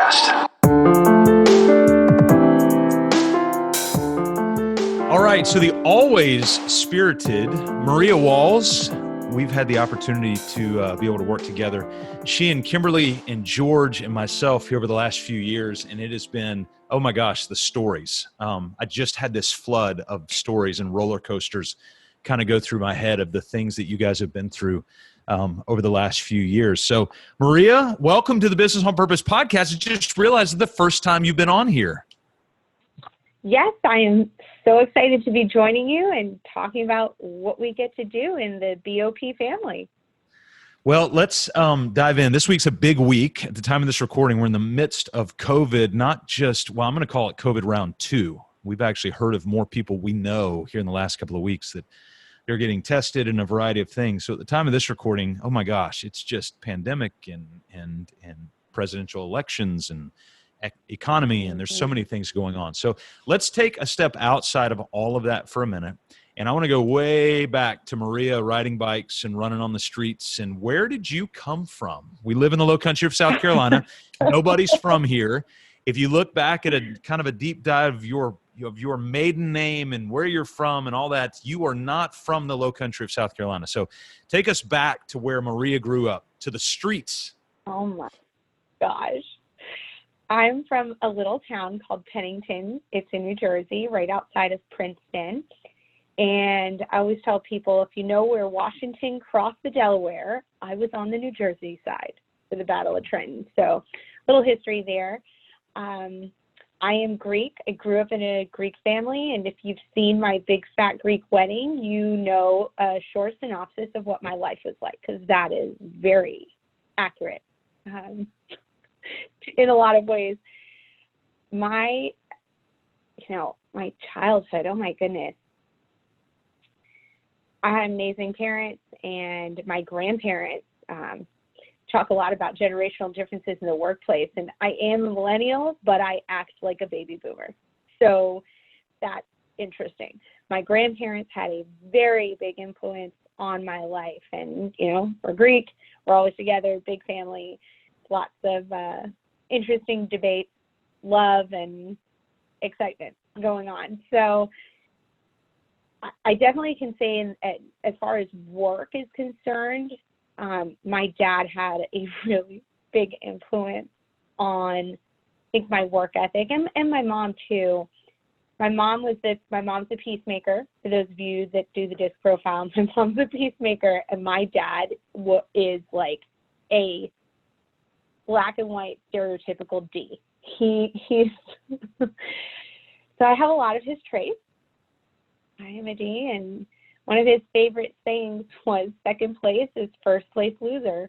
Podcast. All right, so the always spirited Maria Walls, we've had the opportunity to be able to work together. She and Kimberly and George and myself here over the last few years, and it has been, oh my gosh, the stories. I just had this flood of stories and roller coasters kind of go through my head of the things that you guys have been through over the last few years. So, Maria, welcome to the Business on Purpose podcast. I just realized it's the first time you've been on here. Yes, I am so excited to be joining you and talking about what we get to do in the BOP family. Well, let's dive in. This week's a big week. At the time of this recording, we're in the midst of COVID, not just, well, I'm going to call it COVID round 2. We've actually heard of more people we know here in the last couple of weeks that they're getting tested in a variety of things. So at the time of this recording, oh my gosh, it's just pandemic and presidential elections and economy, and there's so many things going on. So let's take a step outside of all of that for a minute. And I want to go way back to Maria riding bikes and running on the streets. And where did you come from? We live in the low country of South Carolina. Nobody's from here. If you look back at a kind of a deep dive of your maiden name and where you're from and all that, you are not from the low country of South Carolina. So take us back to where Maria grew up, to the streets. Oh my gosh. I'm from a little town called Pennington. It's in New Jersey, right outside of Princeton. And I always tell people, if you know where Washington crossed the Delaware, I was on the New Jersey side for the Battle of Trenton. So little history there. I am Greek. I grew up in a Greek family. And if you've seen my big fat Greek wedding, you know a short synopsis of what my life was like, because that is very accurate. In a lot of ways, my childhood, oh my goodness. I had amazing parents, and my grandparents talk a lot about generational differences in the workplace. And I am a millennial, but I act like a baby boomer. So that's interesting. My grandparents had a very big influence on my life. And, we're Greek, we're always together, big family. Lots of interesting debates, love, and excitement going on. So I definitely can say, as far as work is concerned, my dad had a really big influence on, I think, my work ethic, and my mom too. My mom's a peacemaker. For those of you that do the disc profile, my mom's a peacemaker, and my dad is like a black and white stereotypical D. He's so I have a lot of his traits. I am a D, and one of his favorite sayings was second place is first place loser.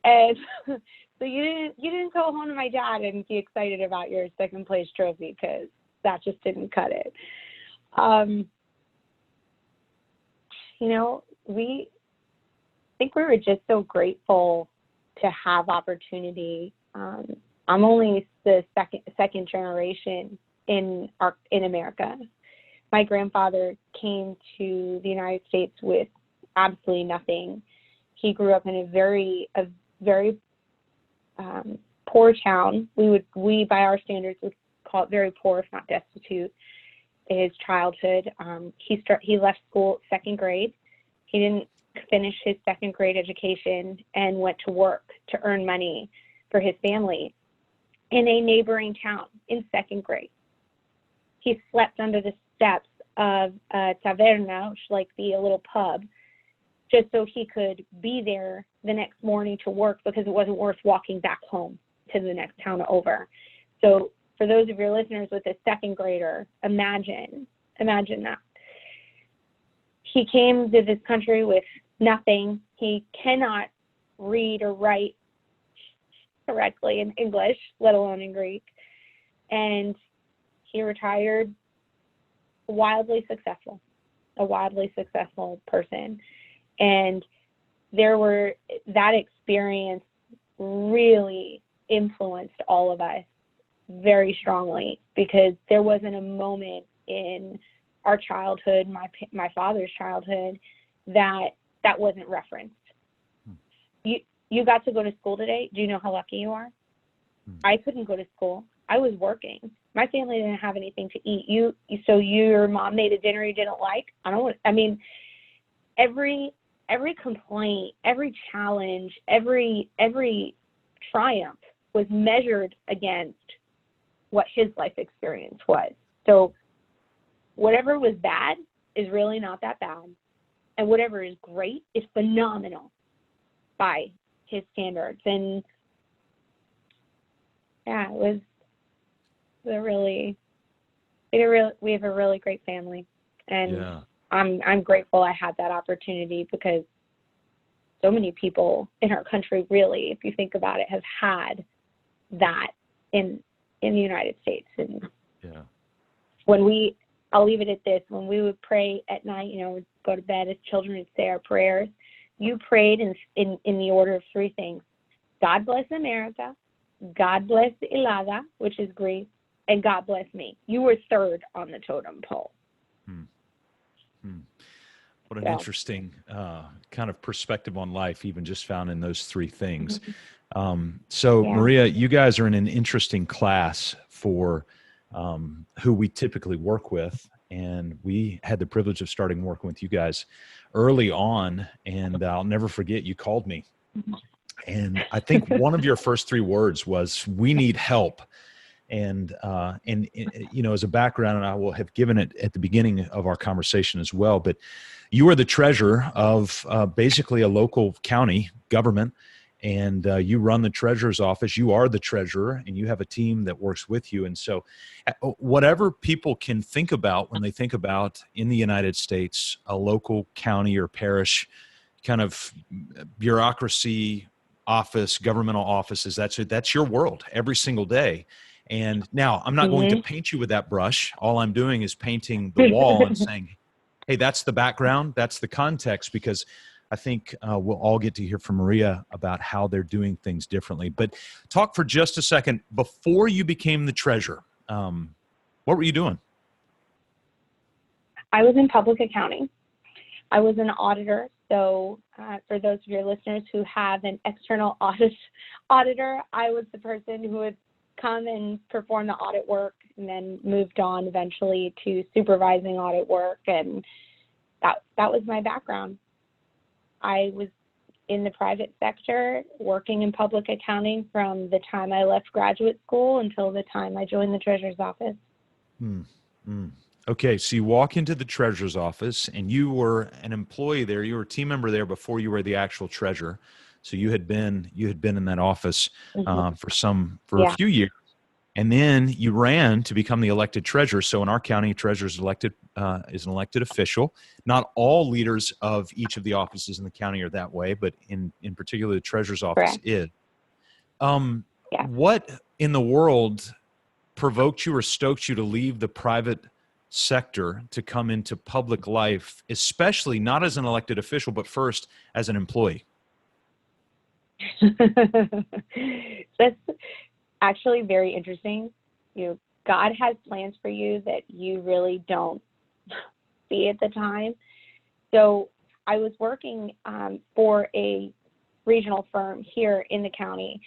And so you didn't go home to my dad and be excited about your second place trophy, because that just didn't cut it. We think we were just so grateful to have opportunity. I'm only the second generation in America. My grandfather came to the United States with absolutely nothing. He grew up in a very poor town. We by our standards would call it very poor, if not destitute. His childhood, he left school second grade. He didn't finish his second grade education and went to work to earn money for his family in a neighboring town in second grade. He slept under the steps of a taverna, which is like a little pub, just so he could be there the next morning to work, because it wasn't worth walking back home to the next town over. So for those of your listeners with a second grader, imagine that. He came to this country with nothing. He cannot read or write correctly in English, let alone in Greek. And he retired a wildly successful person. And that experience really influenced all of us very strongly, because there wasn't a moment in our childhood, my father's childhood, that wasn't referenced. You got to go to school today. Do you know how lucky you are? I couldn't go to school. I was working. My family didn't have anything to eat. So your mom made a dinner you didn't like. Every complaint, every challenge, every triumph was measured against what his life experience was. So whatever was bad is really not that bad. And whatever is great is phenomenal by his standards. And yeah, we have a really great family. And Yeah. I'm grateful I had that opportunity, because so many people in our country, really, if you think about it, have had that in the United States. And Yeah. I'll leave it at this, when we would pray at night, we'd go to bed as children would say our prayers, you prayed in the order of three things: God bless America, God bless Ilaga, which is Greece, and God bless me. You were third on the totem pole. What an interesting kind of perspective on life, even just found in those three things. So, Yeah. Maria, you guys are in an interesting class for who we typically work with. And we had the privilege of starting working with you guys early on. And I'll never forget, you called me. And I think one of your first three words was, "We need help." And as a background, and I will have given it at the beginning of our conversation as well, but you are the treasurer of basically a local county government, and you run the treasurer's office. You are the treasurer, and you have a team that works with you. And so whatever people can think about when they think about, in the United States, a local county or parish kind of bureaucracy office, governmental offices, that's your world every single day. And now I'm not going to paint you with that brush. All I'm doing is painting the wall and saying, hey, that's the background, that's the context, because I think we'll all get to hear from Maria about how they're doing things differently. But talk for just a second. Before you became the treasurer, what were you doing? I was in public accounting. I was an auditor. So for those of your listeners who have an external auditor, I was the person who would come and perform the audit work, and then moved on eventually to supervising audit work. And that was my background. I was in the private sector working in public accounting from the time I left graduate school until the time I joined the treasurer's office. Okay, so you walk into the treasurer's office, and you were an employee there. You were a team member there before you were the actual treasurer. So you had been in that office for a few years, and then you ran to become the elected treasurer. So in our county, treasurer is an elected official. Not all leaders of each of the offices in the county are that way, but in particular, the treasurer's office is. What in the world provoked you or stoked you to leave the private sector to come into public life, especially not as an elected official, but first as an employee? That's actually very interesting. God has plans for you that you really don't see at the time. So I was working for a regional firm here in the county,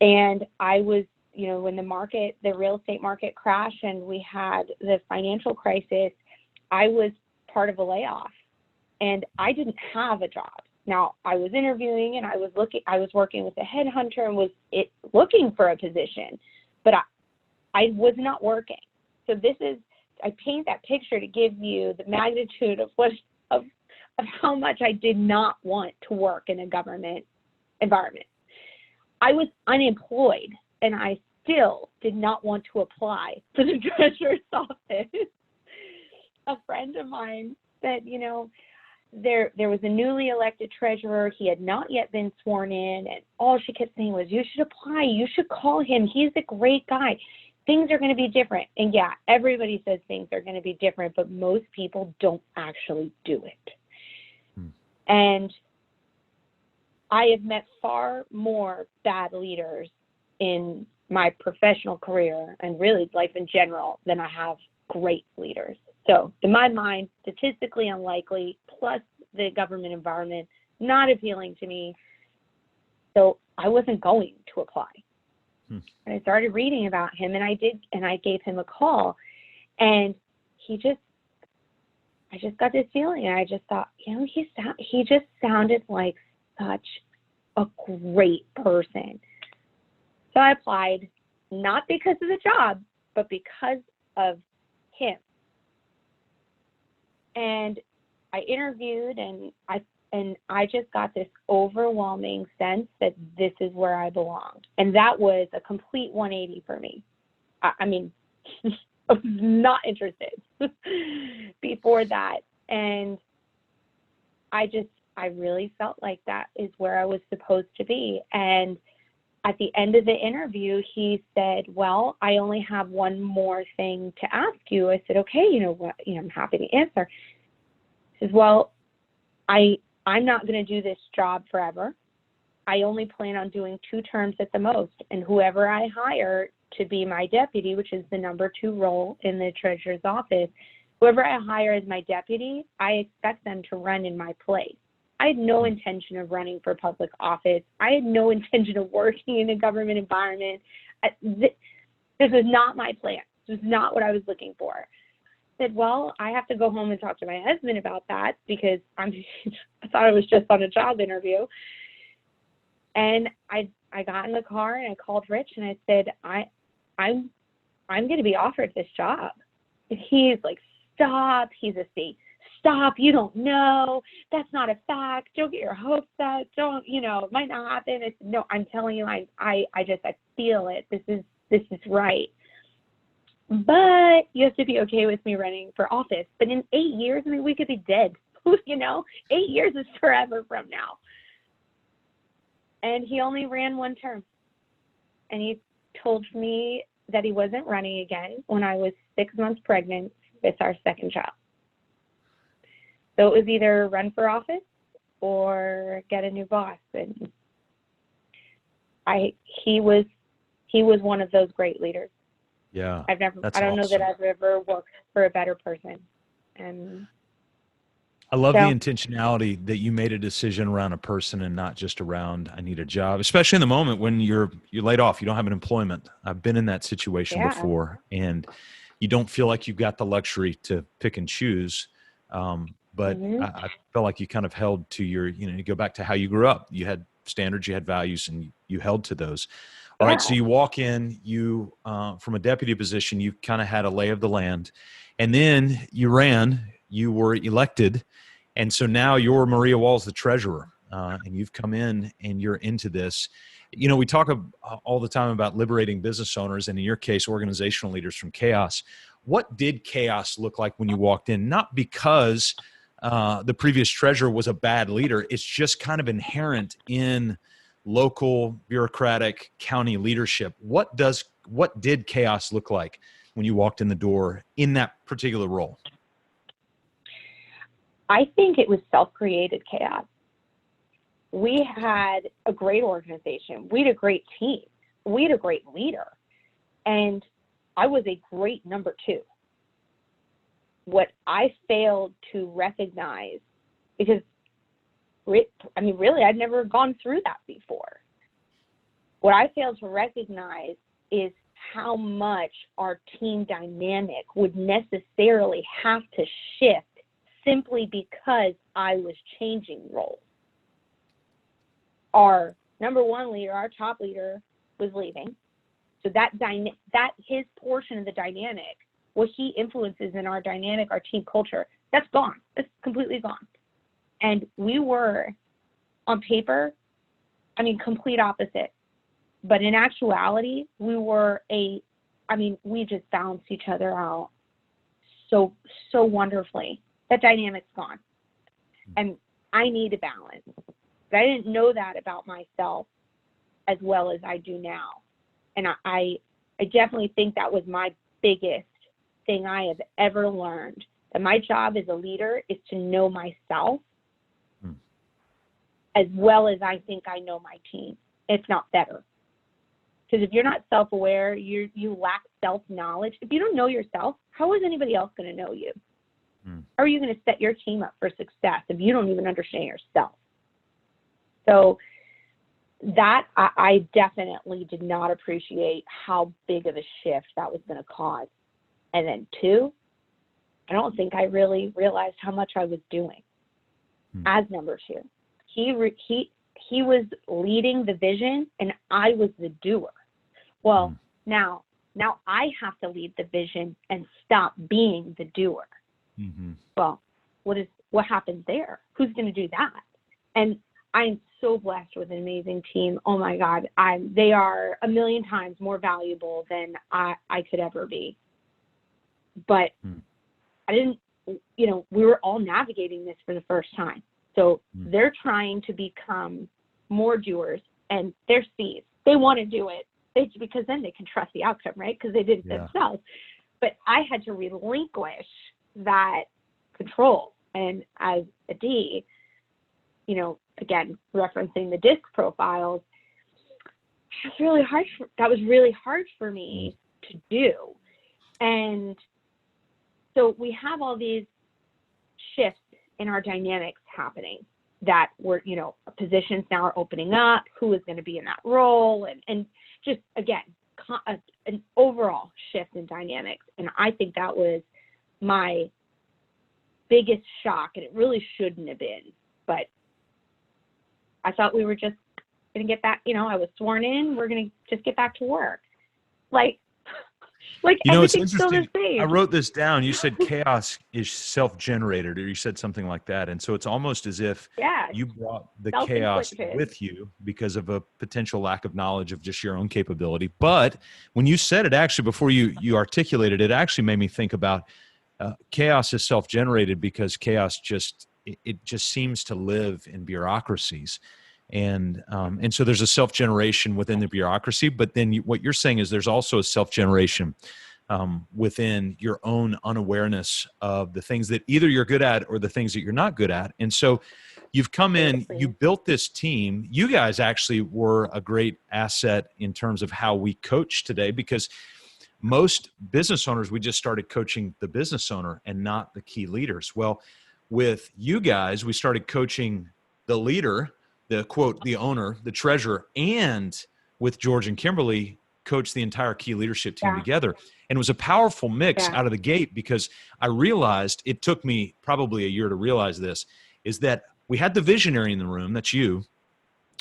and I was, when the real estate market crashed and we had the financial crisis, I was part of a layoff, and I didn't have a job. Now, I was interviewing, and I was working with a headhunter and was looking for a position, but I was not working. So I paint that picture to give you the magnitude of how much I did not want to work in a government environment. I was unemployed, and I still did not want to apply for the treasurer's office. A friend of mine said, there was a newly elected treasurer. He had not yet been sworn in, and all she kept saying was, you should apply. You should call him. He's a great guy. Things are going to be different. And yeah, everybody says things are going to be different, but most people don't actually do it. And I have met far more bad leaders in my professional career and really life in general than I have great leaders. So in my mind, statistically unlikely, plus the government environment, not appealing to me. So I wasn't going to apply. Hmm. And I started reading about him, and I gave him a call, and I just got this feeling, and I just thought, he just sounded like such a great person. So I applied, not because of the job, but because of him. And I interviewed, and I just got this overwhelming sense that this is where I belonged. And that was a complete 180 for me. I mean, I was not interested before that. And I really felt like that is where I was supposed to be. And at the end of the interview, he said, well, I only have one more thing to ask you. I said, okay, I'm happy to answer. He says, well, I'm not going to do this job forever. I only plan on doing 2 terms at the most. And whoever I hire to be my deputy, which is the number 2 role in the treasurer's office, whoever I hire as my deputy, I expect them to run in my place. I had no intention of running for public office. I had no intention of working in a government environment. This was not my plan. This was not what I was looking for. I said, well, I have to go home and talk to my husband about that because I thought I was just on a job interview. And I got in the car and I called Rich and I said, I'm going to be offered this job. And he's like, stop. He's a C. Stop. You don't know. That's not a fact. Don't get your hopes up. Don't, it might not happen. I said, no, I'm telling you, I feel it. This is right. But you have to be okay with me running for office. But in 8 years, we could be dead. 8 years is forever from now. And he only ran 1 term. And he told me that he wasn't running again when I was 6 months pregnant with our 2nd child. So it was either run for office or get a new boss. And he was one of those great leaders. Yeah. I don't know that I've ever worked for a better person. And I love the intentionality that you made a decision around a person and not just around, I need a job, especially in the moment when you're laid off, you don't have an employment. I've been in that situation before, and you don't feel like you've got the luxury to pick and choose. But I felt like you kind of held to your, you go back to how you grew up. You had standards, you had values, and you held to those. All right. So you walk in, from a deputy position, you kind of had a lay of the land, and then you were elected. And so now you're Maria Walls, the treasurer, and you've come in and you're into this. We talk all the time about liberating business owners, and in your case, organizational leaders from chaos. What did chaos look like when you walked in? Not because the previous treasurer was a bad leader. It's just kind of inherent in local bureaucratic county leadership. What did chaos look like when you walked in the door in that particular role? I think it was self-created chaos. We had a great organization. We had a great team. We had a great leader. And I was a great number 2. What I failed to recognize, because really, I'd never gone through that before. What I failed to recognize is how much our team dynamic would necessarily have to shift simply because I was changing roles. Our number 1 leader, our top leader, was leaving. So that his portion of the dynamic, what he influences in our dynamic, our team culture, that's gone. It's completely gone. And we were, on paper, complete opposite. But in actuality, we just balanced each other out so wonderfully. That dynamic's gone. And I need a balance. But I didn't know that about myself as well as I do now. And I definitely think that was my biggest thing I have ever learned. That my job as a leader is to know myself as well as I think I know my team, if not better. Because if you're not self-aware, you lack self-knowledge. If you don't know yourself, how is anybody else going to know you? How are you going to set your team up for success if you don't even understand yourself? So that I definitely did not appreciate how big of a shift that was going to cause. And then 2, I don't think I really realized how much I was doing as number 2. He was leading the vision and I was the doer. Well, now I have to lead the vision and stop being the doer. Well, what happens there? Who's going to do that? And I'm so blessed with an amazing team. Oh my God, they are a million times more valuable than I could ever be. But I didn't, we were all navigating this for the first time. So they're trying to become more doers, and they're C's. They want to do it because then they can trust the outcome, right? Because they did it themselves. But I had to relinquish that control. And as a D, again, referencing the DISC profiles, that was really hard for me to do. And so we have all these shifts in our dynamics happening that positions now are opening up, who is going to be in that role, and just, again, an overall shift in dynamics. And I think that was my biggest shock, and it really shouldn't have been. But I thought we were just going to get back, I was sworn in, we're going to just get back to work. It's everything's still the interesting. same. I wrote this down. You said chaos is self-generated, or you said something like that. And so it's almost as if you brought the chaos with you because of a potential lack of knowledge of just your own capability. But when you said it, actually, before you articulated it, actually made me think about chaos is self-generated because chaos just seems to live in bureaucracies. And so there's a self-generation within the bureaucracy, but then what you're saying is there's also a self-generation within your own unawareness of the things that either you're good at or the things that you're not good at. And so you've come in, you built this team. You guys actually were a great asset in terms of how we coach today, because most business owners, we just started coaching the business owner and not the key leaders. Well, with you guys, we started coaching the leader, the quote, the owner, the treasurer, and with George and Kimberly, coached the entire key leadership team together. And it was a powerful mix out of the gate, because I realized, it took me probably a year to realize this, is that we had the visionary in the room, that's you,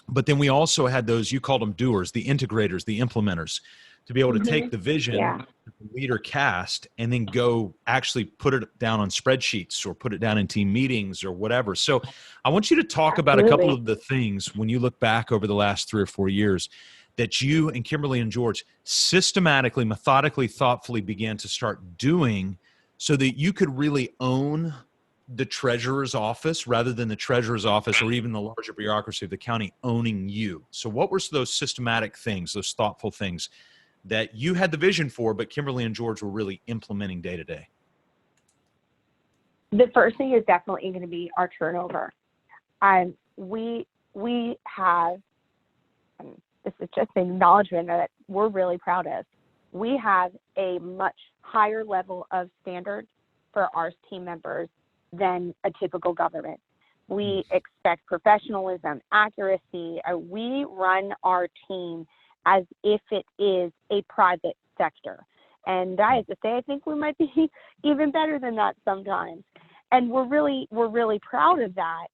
but then we also had those, you called them doers, the integrators, the implementers, to be able to take the vision that the leader cast and then go actually put it down on spreadsheets or put it down in team meetings or whatever. So I want you to talk about a couple of the things when you look back over the last 3 or 4 years that you and Kimberly and George systematically, methodically, thoughtfully began to start doing so that you could really own the treasurer's office rather than the treasurer's office or even the larger bureaucracy of the county owning you. So what were those systematic things, those thoughtful things that you had the vision for, but Kimberly and George were really implementing day to day? The first thing is definitely going to be our turnover. We have, this is just an acknowledgement that we're really proud of. We have a much higher level of standards for our team members than a typical government. We expect professionalism, accuracy. We run our team as if it is a private sector. And I have to say, I think we might be even better than that sometimes. And we're really proud of that.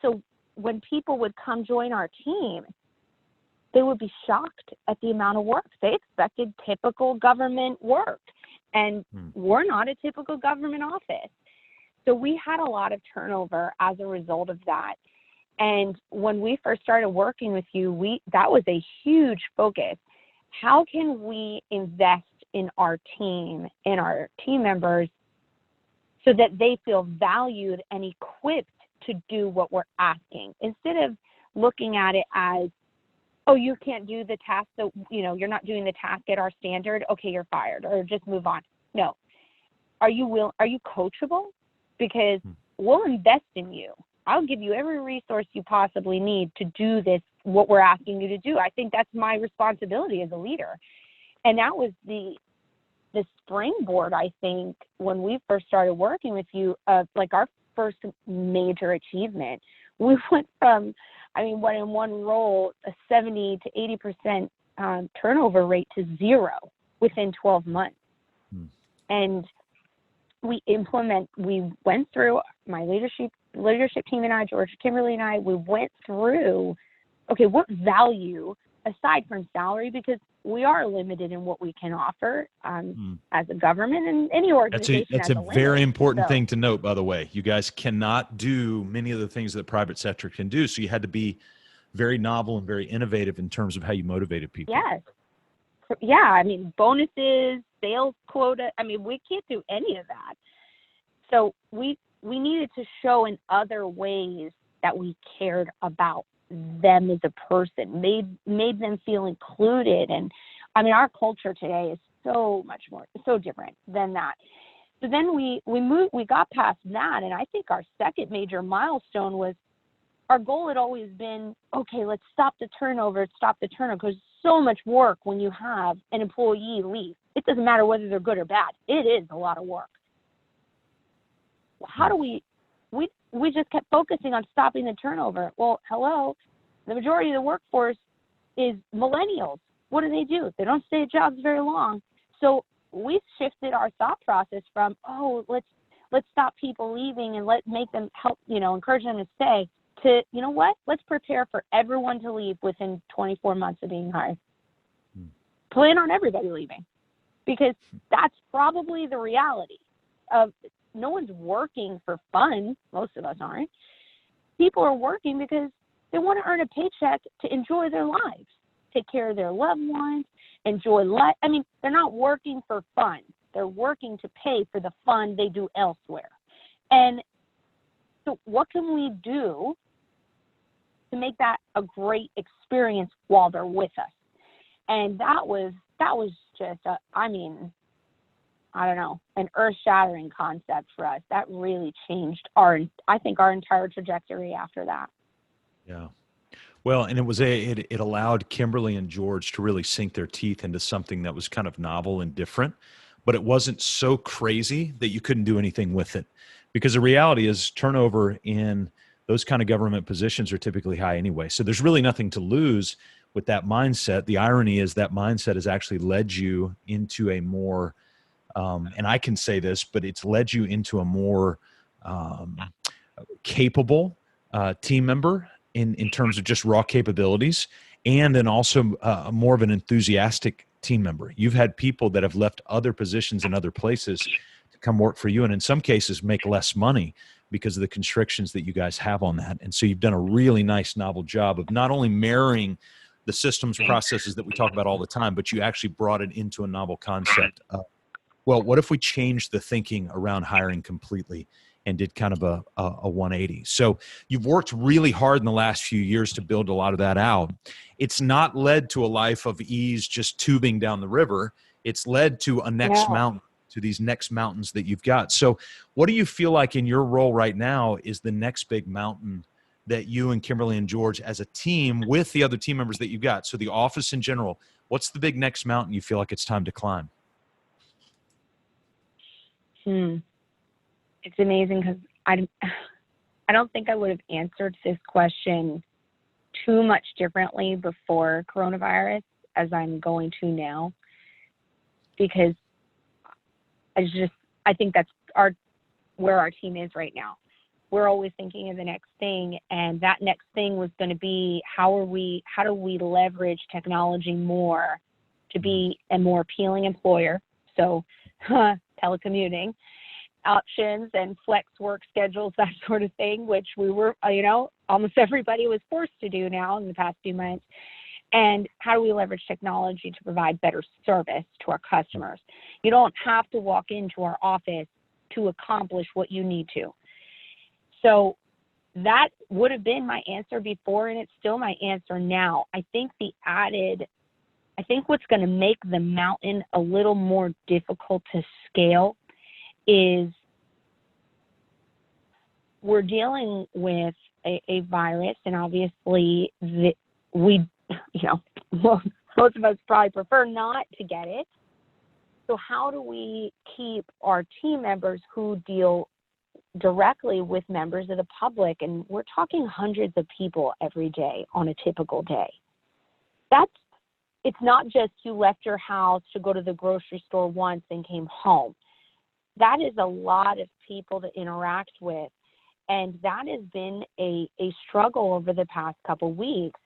So when people would come join our team, they would be shocked at the amount of work. They expected typical government work. And we're not a typical government office. So we had a lot of turnover as a result of that. And when we first started working with you, that was a huge focus. How can we invest in our team and our team members so that they feel valued and equipped to do what we're asking, instead of looking at it as, oh, you can't do the task, so you're not doing the task at our standard, okay, you're fired, or just move on. No. Are you coachable? Because we'll invest in you. I'll give you every resource you possibly need to do this, what we're asking you to do. I think that's my responsibility as a leader. And that was the springboard, I think, when we first started working with you, like our first major achievement. We went from I mean, what in one role, a 70 to 80% turnover rate to zero within 12 months. And we went through, my leadership team and I, Georgia, Kimberly and I, we went through, okay, what value aside from salary, because we are limited in what we can offer as a government and any organization. That's a very important thing to note, by the way. You guys cannot do many of the things that the private sector can do. So you had to be very novel and very innovative in terms of how you motivated people. Yes. Yeah. I mean, bonuses, sales quota. I mean, we can't do any of that. So we needed to show in other ways that we cared about them as a person, made them feel included. And I mean, our culture today is so much more, so different than that. So then we got past that. And I think our second major milestone was, our goal had always been, okay, let's stop the turnover, because so much work when you have an employee leave. It doesn't matter whether they're good or bad. It is a lot of work. How do we just kept focusing on stopping the turnover. Well, hello, the majority of the workforce is millennials. What do? They don't stay at jobs very long. So we shifted our thought process from, let's stop people leaving and make them help, encourage them to stay, to, you know what, let's prepare for everyone to leave within 24 months of being hired. Plan on everybody leaving, because that's probably the reality of, no one's working for fun. Most of us aren't. People are working because they want to earn a paycheck to enjoy their lives, take care of their loved ones, enjoy life. I mean, they're not working for fun. They're working to pay for the fun they do elsewhere. And so what can we do to make that a great experience while they're with us? And that was just, I don't know, an earth-shattering concept for us. That really changed our entire trajectory after that. Yeah. Well, and it allowed Kimberly and George to really sink their teeth into something that was kind of novel and different, but it wasn't so crazy that you couldn't do anything with it. Because the reality is, turnover in those kind of government positions are typically high anyway. So there's really nothing to lose with that mindset. The irony is that mindset has actually led you into a more and I can say this, but it's led you into a more capable team member in terms of just raw capabilities, and then also more of an enthusiastic team member. You've had people that have left other positions in other places to come work for you, and in some cases make less money because of the constrictions that you guys have on that. And so you've done a really nice, novel job of not only marrying the systems processes that we talk about all the time, but you actually brought it into a novel concept. Well, what if we changed the thinking around hiring completely and did kind of a 180? So you've worked really hard in the last few years to build a lot of that out. It's not led to a life of ease just tubing down the river. It's led to a next mountain, to these next mountains that you've got. So what do you feel like in your role right now is the next big mountain that you and Kimberly and George as a team with the other team members that you've got? So the office in general, what's the big next mountain you feel like it's time to climb? It's amazing, because I don't think I would have answered this question too much differently before coronavirus as I'm going to now, because I think that's where our team is right now. We're always thinking of the next thing, and that next thing was going to be how do we leverage technology more to be a more appealing employer? So telecommuting options and flex work schedules, that sort of thing, which we were, almost everybody was forced to do now in the past few months. And how do we leverage technology to provide better service to our customers? You don't have to walk into our office to accomplish what you need to. So that would have been my answer before, and it's still my answer now. I think what's going to make the mountain a little more difficult to scale is we're dealing with a virus, and obviously most of us probably prefer not to get it. So how do we keep our team members who deal directly with members of the public, and we're talking hundreds of people every day on a typical day. It's not just you left your house to go to the grocery store once and came home. That is a lot of people to interact with. And that has been a struggle over the past couple weeks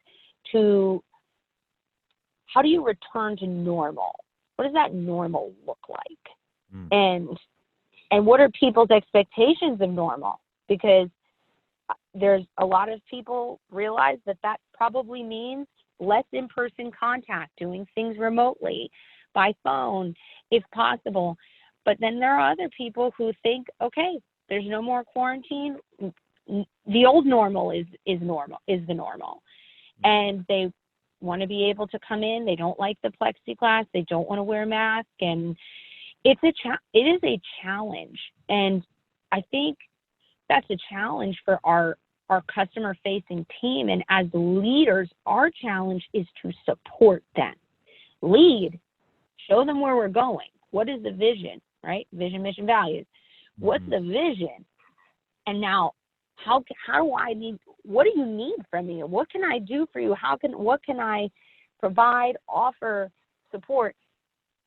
to, how do you return to normal? What does that normal look like? And what are people's expectations of normal? Because there's a lot of people realize that probably means less in-person contact, doing things remotely, by phone, if possible. But then there are other people who think, okay, there's no more quarantine. The old normal is the normal. And they want to be able to come in. They don't like the plexiglass. They don't want to wear a mask. And it is a challenge. And I think that's a challenge for our customer-facing team. And as leaders, our challenge is to support them. Lead, show them where we're going. What is the vision, right? Vision, mission, values. What's the vision? And now, what do you need from me? What can I do for you? What can I provide, offer, support,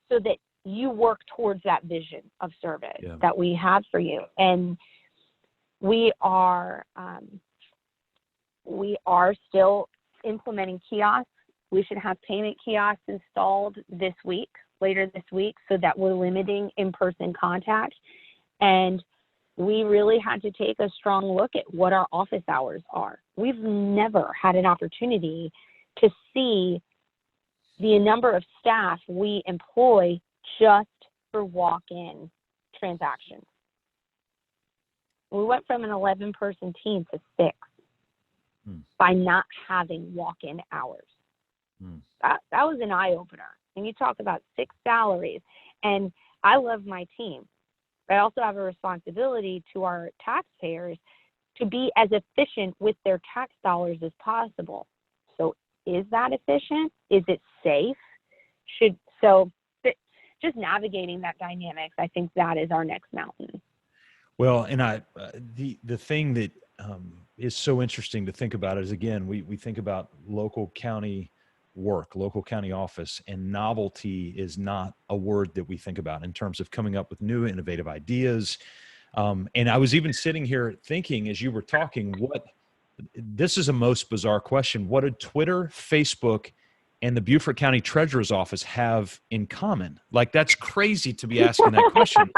so that you work towards that vision of service that we have for you? And we are still implementing kiosks. We should have payment kiosks installed later this week, so that we're limiting in-person contact. And we really had to take a strong look at what our office hours are. We've never had an opportunity to see the number of staff we employ just for walk-in transactions. We went from an 11-person team to 6 by not having walk-in hours. That was an eye-opener. And you talk about 6 salaries. And I love my team. I also have a responsibility to our taxpayers to be as efficient with their tax dollars as possible. So is that efficient? Is it safe? Just navigating that dynamics, I think that is our next mountain. Well, and the thing that is so interesting to think about is, again, we think about local county work, local county office, and novelty is not a word that we think about in terms of coming up with new innovative ideas. And I was even sitting here thinking, as you were talking, this is a most bizarre question. What did Twitter, Facebook, and the Beaufort County Treasurer's Office have in common? Like, that's crazy to be asking that question.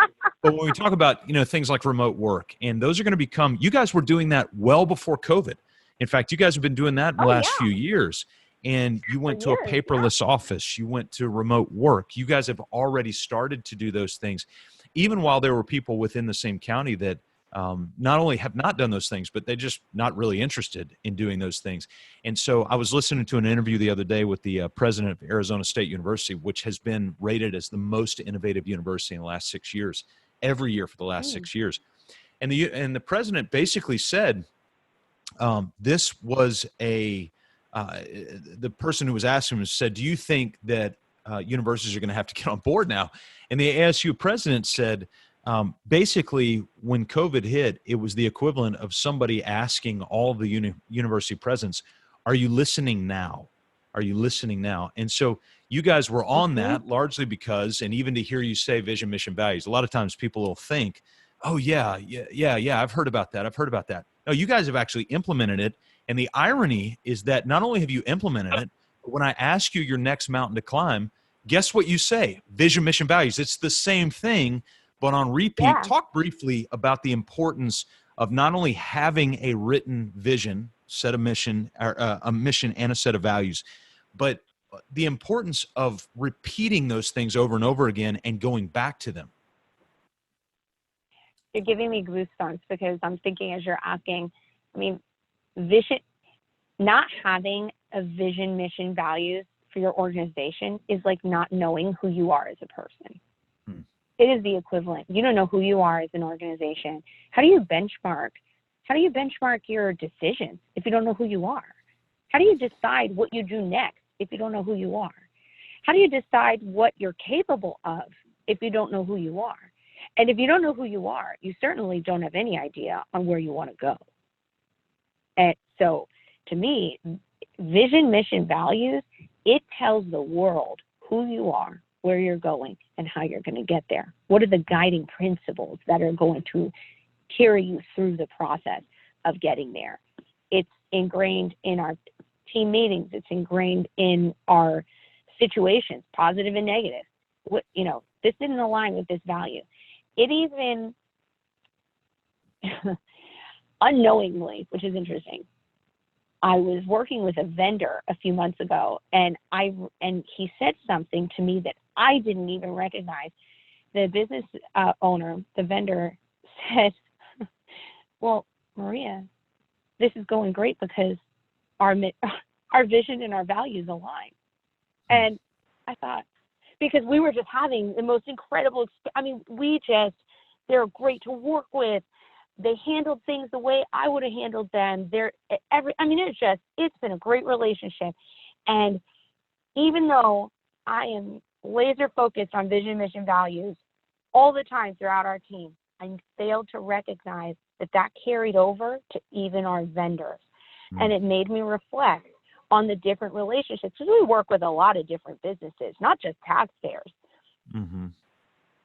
But when we talk about, things like remote work, and those are going to become, you guys were doing that well before COVID. In fact, you guys have been doing that in the last few years. And you went to a paperless office. You went to remote work. You guys have already started to do those things, even while there were people within the same county that not only have not done those things, but they're just not really interested in doing those things. And so I was listening to an interview the other day with the president of Arizona State University, which has been rated as the most innovative university in the last 6 years, every year for the last 6 years. And the president basically said this was the person who was asking him said, do you think that universities are going to have to get on board now? And the ASU president said, basically, when COVID hit, it was the equivalent of somebody asking all the university presidents, are you listening now? Are you listening now? And so you guys were on that largely because, and even to hear you say vision, mission, values, a lot of times people will think, oh, yeah, I've heard about that. No, you guys have actually implemented it. And the irony is that not only have you implemented it, but when I ask you your next mountain to climb, guess what you say? Vision, mission, values. It's the same thing, but on repeat. Yeah. Talk briefly about the importance of not only having a written vision, set of mission, or a mission and a set of values, but the importance of repeating those things over and over again and going back to them. You're giving me goosebumps because I'm thinking as you're asking, vision, not having a vision, mission, values for your organization is like not knowing who you are as a person. It is the equivalent. You don't know who you are as an organization. How do you benchmark? How do you benchmark your decisions if you don't know who you are? How do you decide what you do next if you don't know who you are? How do you decide what you're capable of if you don't know who you are? And if you don't know who you are, you certainly don't have any idea on where you want to go. And so to me, vision, mission, values, it tells the world who you are, where you're going, and how you're going to get there. What are the guiding principles that are going to carry you through the process of getting there? It's ingrained in our team meetings. It's ingrained in our situations, positive and negative. What, this didn't align with this value. It even unknowingly, which is interesting, I was working with a vendor a few months ago, and he said something to me that I didn't even recognize. The business owner, the vendor, said, "Well, Maria, this is going great because our vision and our values align." And I thought, because we were just having the most incredible, they're great to work with. They handled things the way I would have handled them. It's been a great relationship. And even though I am laser focused on vision, mission, values all the time throughout our team, I failed to recognize that carried over to even our vendors. And it made me reflect on the different relationships, because we work with a lot of different businesses, not just taxpayers. Mm-hmm.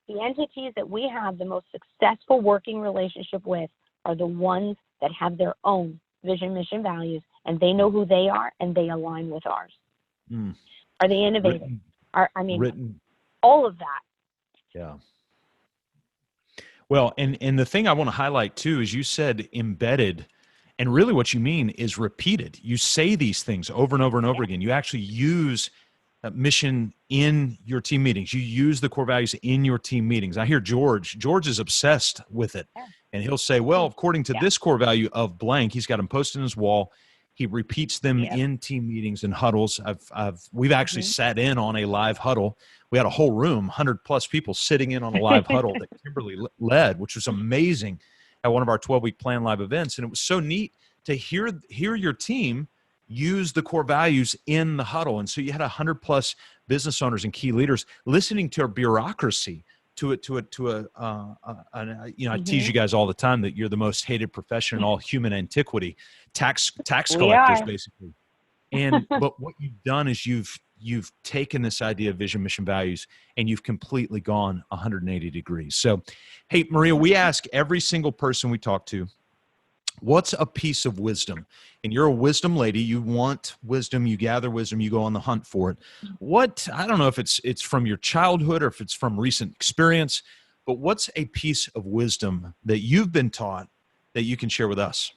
The entities that we have the most successful working relationship with are the ones that have their own vision, mission, values, and they know who they are and they align with ours. Are they innovative? All of that. Yeah. Well, and the thing I want to highlight too is you said embedded, and really what you mean is repeated. You say these things over and over and over again. You actually use mission in your team meetings. You use the core values in your team meetings. I hear George is obsessed with it. And he'll say, well, according to this core value of blank, he's got them posted on his wall. He repeats them in team meetings and huddles. We've actually sat in on a live huddle. We had a whole room, 100 plus people sitting in on a live huddle that Kimberly led, which was amazing, at one of our 12-week plan live events. And it was so neat to hear your team use the core values in the huddle. And so you had 100 plus business owners and key leaders listening to a bureaucracy, I tease you guys all the time that you're the most hated profession in all human antiquity, tax collectors, basically. But what you've done is you've taken this idea of vision, mission, values, and you've completely gone 180 degrees. So, hey, Maria, we ask every single person we talk to, what's a piece of wisdom? And you're a wisdom lady. You want wisdom. You gather wisdom. You go on the hunt for it. I don't know if it's from your childhood or if it's from recent experience, but what's a piece of wisdom that you've been taught that you can share with us?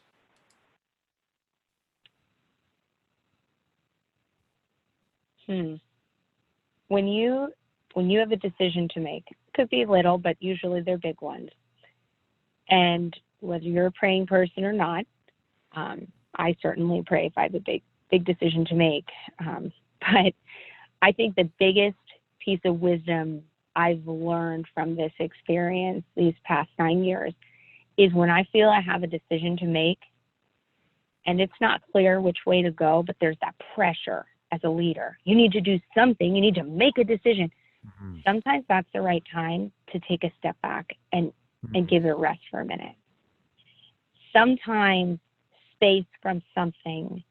When you have a decision to make, it could be little, but usually they're big ones. And whether you're a praying person or not, I certainly pray if I have a big decision to make. But I think the biggest piece of wisdom I've learned from this experience these past 9 years is when I feel I have a decision to make and it's not clear which way to go, but there's that pressure as a leader. You need to do something. You need to make a decision. Sometimes that's the right time to take a step back and give it a rest for a minute. Sometimes space from something,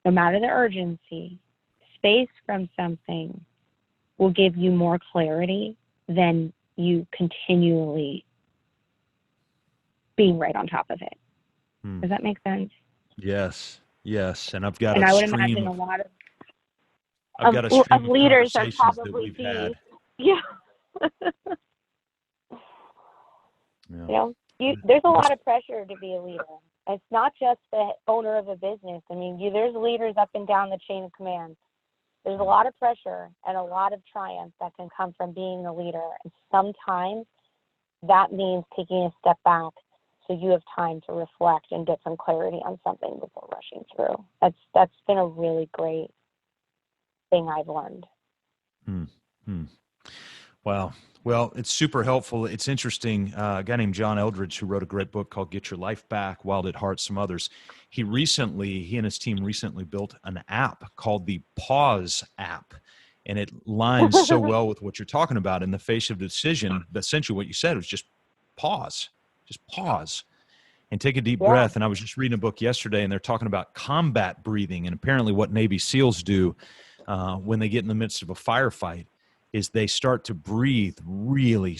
no matter the urgency, space from something will give you more clarity than you continually being right on top of it. Does that make sense? Yes. And I've got I would imagine a lot of leaders are probably had. There's a lot of pressure to be a leader. It's not just the owner of a business. I mean, there's leaders up and down the chain of command. There's a lot of pressure and a lot of triumph that can come from being a leader. And sometimes that means taking a step back so you have time to reflect and get some clarity on something before rushing through. That's been a really great thing I've learned. Wow. Well, it's super helpful. It's interesting. A guy named John Eldredge, who wrote a great book called Get Your Life Back, Wild at Heart, some others. He and his team recently built an app called the Pause app. And it lines so well with what you're talking about in the face of the decision. Essentially what you said was just pause and take a deep breath. And I was just reading a book yesterday, and they're talking about combat breathing, and apparently what Navy SEALs do when they get in the midst of a firefight is they start to breathe really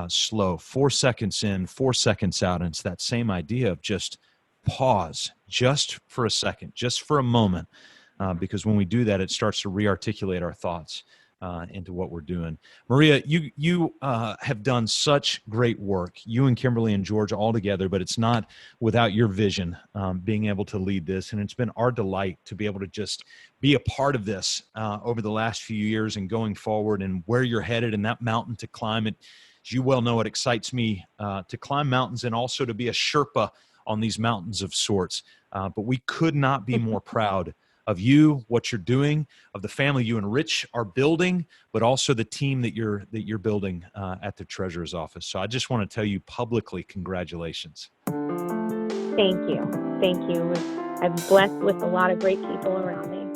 slow, 4 seconds in, 4 seconds out. And it's that same idea of just pause just for a second, just for a moment, because when we do that, it starts to re-articulate our thoughts into what we're doing. Maria, you have done such great work, you and Kimberly and George all together, but it's not without your vision being able to lead this. And it's been our delight to be able to just be a part of this over the last few years and going forward, and where you're headed and that mountain to climb. It, as you well know, it excites me to climb mountains and also to be a Sherpa on these mountains of sorts. But we could not be more proud of you, what you're doing, of the family you and Rich are building, but also the team that you're building at the Treasurer's Office. So I just want to tell you publicly, congratulations. Thank you. I'm blessed with a lot of great people around me.